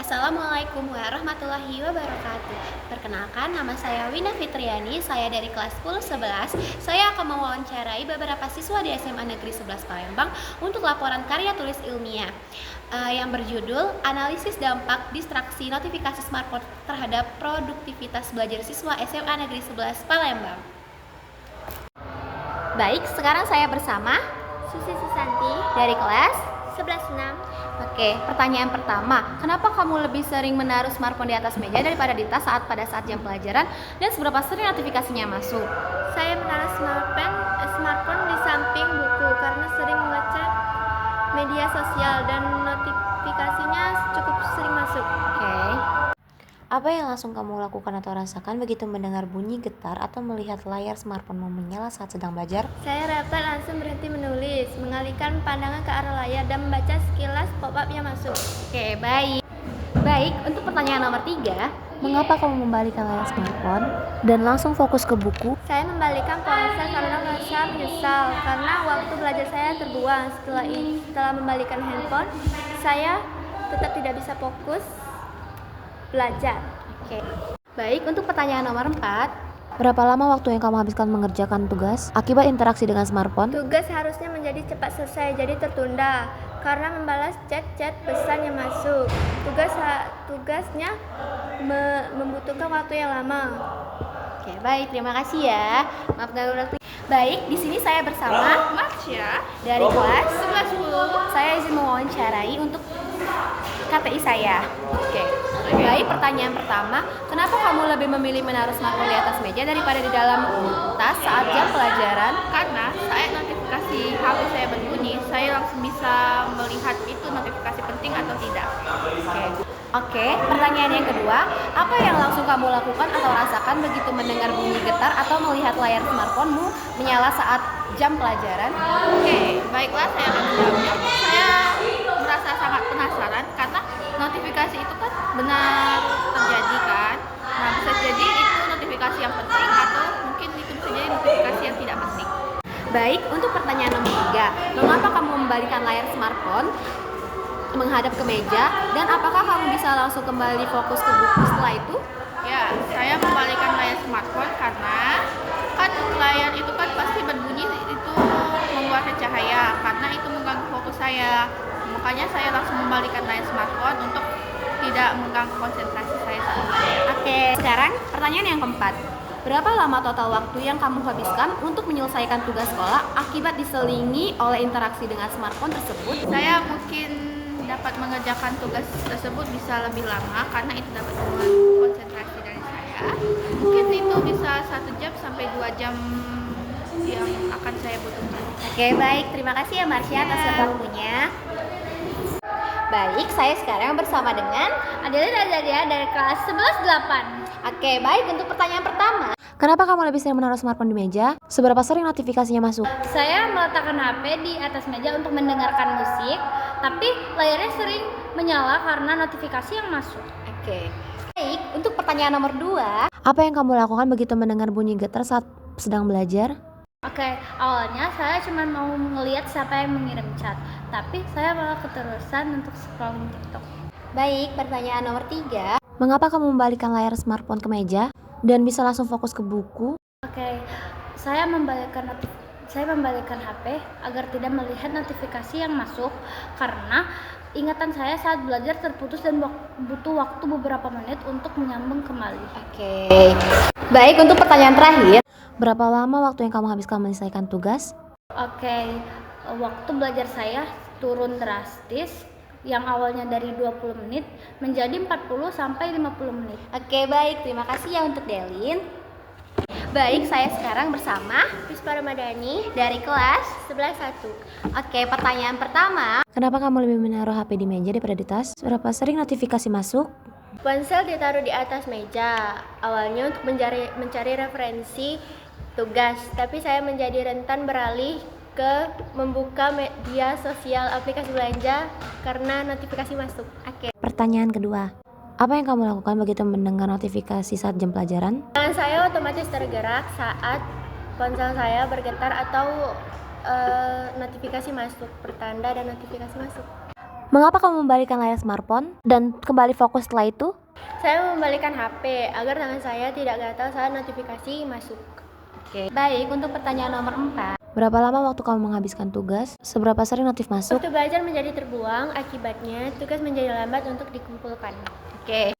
Assalamualaikum warahmatullahi wabarakatuh. Perkenalkan, nama saya Wina Fitriani, saya dari kelas 10-11. Saya akan mewawancarai beberapa siswa di SMA Negeri 11 Palembang untuk laporan karya tulis ilmiah yang berjudul Analisis Dampak Distraksi Notifikasi Smartphone terhadap Produktivitas Belajar Siswa SMA Negeri 11 Palembang. Baik, sekarang saya bersama Susi Susanti dari kelas 11-6. Oke, pertanyaan pertama, kenapa kamu lebih sering menaruh smartphone di atas meja daripada di tas pada saat jam pelajaran, dan seberapa sering notifikasinya masuk? Saya menaruh smartphone di samping buku karena sering mengecek media sosial dan notifikasinya cukup sering masuk. Oke. Apa yang langsung kamu lakukan atau rasakan begitu mendengar bunyi getar atau melihat layar smartphone menyala saat sedang belajar? Saya dapat langsung berhenti menulis, mengalihkan pandangan ke arah layar dan membaca sekilas pop-up yang masuk. Oke, baik, untuk pertanyaan nomor 3, mengapa kamu membalikkan layar smartphone dan langsung fokus ke buku? Saya membalikkan ponsel karena merasa menyesal karena waktu belajar saya terbuang. Setelah membalikkan handphone, saya tetap tidak bisa fokus belajar. Oke. Baik, untuk pertanyaan nomor 4, berapa lama waktu yang kamu habiskan mengerjakan tugas akibat interaksi dengan smartphone? Tugas harusnya menjadi cepat selesai, jadi tertunda karena membalas chat pesan yang masuk. Tugasnya membutuhkan waktu yang lama. Oke, baik, terima kasih ya. Maaf ganggu waktu. Baik, di sini saya bersama Marsha dari kelas 11-10. Saya izin mewawancarai untuk KPI saya. Oke. Baik, pertanyaan pertama, kenapa kamu lebih memilih menaruh smartphone di atas meja daripada di dalam tas saat jam pelajaran? Karena saya notifikasi HP saya berbunyi, saya langsung bisa melihat itu notifikasi penting atau tidak. Oke, pertanyaan yang kedua, apa yang langsung kamu lakukan atau rasakan begitu mendengar bunyi getar atau melihat layar smartphone-mu menyala saat jam pelajaran? Oke, baiklah, saya akan menjawabnya. Saya merasa sangat penasaran karena notifikasi itu kan benar terjadi kan. Nah, bisa jadi itu notifikasi yang penting atau mungkin itu bisa jadi notifikasi yang tidak penting. Baik, untuk pertanyaan nomor 3, mengapa kamu membalikkan layar smartphone menghadap ke meja, dan apakah kamu bisa langsung kembali fokus ke buku setelah itu? Ya, saya membalikkan layar smartphone karena kan layar itu kan pasti berbunyi, itu mengeluarkan cahaya karena itu mengganggu fokus saya. Makanya saya langsung membalikkan layar smartphone untuk tidak mengganggu konsentrasi saya saat belajar. Oke, sekarang pertanyaan yang keempat. Berapa lama total waktu yang kamu habiskan untuk menyelesaikan tugas sekolah akibat diselingi oleh interaksi dengan smartphone tersebut? Saya mungkin dapat mengerjakan tugas tersebut bisa lebih lama karena itu dapat mengganggu konsentrasi dari saya. Mungkin itu bisa 1 jam sampai 2 jam yang akan saya butuhkan. Oke, baik. Terima kasih ya Marsha atas waktunya. Baik, saya sekarang bersama dengan Adelia Azalia dari kelas 11-8. Oke, baik, untuk pertanyaan pertama, kenapa kamu lebih sering menaruh smartphone di meja? Seberapa sering notifikasinya masuk? Saya meletakkan HP di atas meja untuk mendengarkan musik, tapi layarnya sering menyala karena notifikasi yang masuk. Oke. Baik, untuk pertanyaan nomor 2, apa yang kamu lakukan begitu mendengar bunyi getar saat sedang belajar? Oke, awalnya saya cuma mau ngelihat siapa yang mengirim chat, tapi saya malah keterusan untuk scrolling TikTok. Baik, pertanyaan nomor 3, mengapa kamu membalikkan layar smartphone ke meja dan bisa langsung fokus ke buku? Oke, saya membalikkan HP agar tidak melihat notifikasi yang masuk karena ingatan saya saat belajar terputus dan butuh waktu beberapa menit untuk menyambung kembali. Oke. Baik, untuk pertanyaan terakhir, berapa lama waktu yang kamu habiskan menyelesaikan tugas? Oke, waktu belajar saya turun drastis, yang awalnya dari 20 menit menjadi 40 sampai 50 menit. Oke, baik, terima kasih ya untuk Delin. Baik, saya sekarang bersama Puspa Ramadhani dari kelas 11-1. Oke, pertanyaan pertama, kenapa kamu lebih menaruh HP di meja daripada di tas? Berapa sering notifikasi masuk? Ponsel ditaruh di atas meja, awalnya untuk mencari referensi tugas, tapi saya menjadi rentan beralih ke membuka media sosial aplikasi belanja karena notifikasi masuk. Oke. Pertanyaan kedua, apa yang kamu lakukan begitu mendengar notifikasi saat jam pelajaran? Tangan saya otomatis tergerak saat ponsel saya bergetar atau notifikasi masuk, pertanda dan notifikasi masuk. Mengapa kamu membalikan layar smartphone dan kembali fokus setelah itu? Saya membalikan HP agar tangan saya tidak gatal saat notifikasi masuk. Oke. Baik, untuk pertanyaan nomor 4. Berapa lama waktu kamu menghabiskan tugas? Seberapa sering notif masuk? Waktu belajar menjadi terbuang, akibatnya tugas menjadi lambat untuk dikumpulkan. Oke.